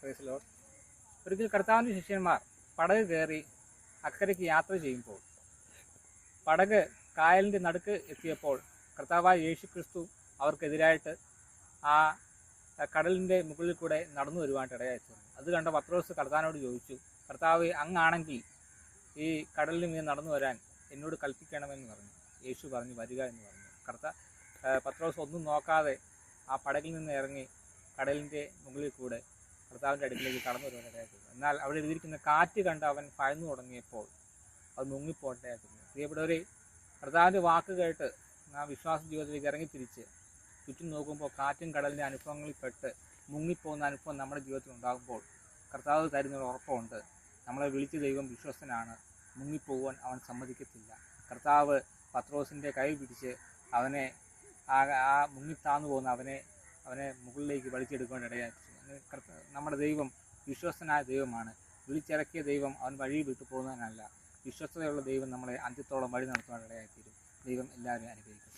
Praise Lord. ഒരിക്കൽ കർത്താവിൻ്റെ ശിഷ്യന്മാർ പടക് കയറി അക്കരയ്ക്ക് യാത്ര ചെയ്യുമ്പോൾ പടക് കായലിൻ്റെ നടുക്ക് എത്തിയപ്പോൾ കർത്താവായ യേശു ക്രിസ്തു അവർക്കെതിരായിട്ട് ആ കടലിൻ്റെ മുകളിൽ കൂടെ നടന്നു വരുവാനായിട്ട് ഇടയായി. അത് കണ്ട പത്രോസ് കർത്താവിനോട് ചോദിച്ചു, കർത്താവ് അങ്ങാണെങ്കിൽ ഈ കടലിന് മീതെ നടന്നു വരാൻ എന്നോട് കൽപ്പിക്കണമെന്ന് പറഞ്ഞു. യേശു പറഞ്ഞു, വരിക എന്ന് പറഞ്ഞു. പത്രോസ് ഒന്നും നോക്കാതെ ആ പടകിൽ നിന്ന് ഇറങ്ങി കടലിൻ്റെ മുകളിൽ കൂടെ കർത്താവിൻ്റെ അടുക്കിലേക്ക് കടന്നു വരുവാനിടയായി. എന്നാൽ അവിടെ എഴുതിയിരിക്കുന്ന കാറ്റ് കണ്ട് അവൻ ഭയന്നു തുടങ്ങിയപ്പോൾ അത് മുങ്ങിപ്പോട്ടയായിരുന്നു. പ്രിയപ്പെട്ടവരെ, കർത്താവിൻ്റെ വാക്ക് കേട്ട് ആ വിശ്വാസ ജീവിതത്തിലേക്ക് ഇറങ്ങിത്തിരിച്ച് ചുറ്റും നോക്കുമ്പോൾ കാറ്റും കടലിൻ്റെ അനുഭവങ്ങളിൽ പെട്ട് മുങ്ങിപ്പോകുന്ന അനുഭവം നമ്മുടെ ജീവിതത്തിൽ ഉണ്ടാകുമ്പോൾ കർത്താവ് തരുന്നൊരു ഉറപ്പുണ്ട്. നമ്മളെ വിളിച്ച ദൈവം വിശ്വസ്തനാണ്, മുങ്ങിപ്പോകുവാൻ അവൻ സമ്മതിക്കത്തില്ല. കർത്താവ് പത്രോസിൻ്റെ കൈ പിടിച്ച് അവനെ ആ മുങ്ങിത്താന്നു പോകുന്ന അവനെ മുകളിലേക്ക് വലിച്ചെടുക്കുവാൻ ഇടയായി. നമ്മുടെ ദൈവം വിശ്വസ്തനായ ദൈവമാണ്. വിളിച്ചിറക്കിയ ദൈവം അവൻ വഴി വിട്ടു പോകുന്നതിനല്ല. വിശ്വസ്തതയുള്ള ദൈവം നമ്മളെ അന്ത്യത്തോളം വഴി നടത്തുവാൻ ഇടയായിത്തീരും. ദൈവം എല്ലാവരെയും അനുഗ്രഹിക്കും.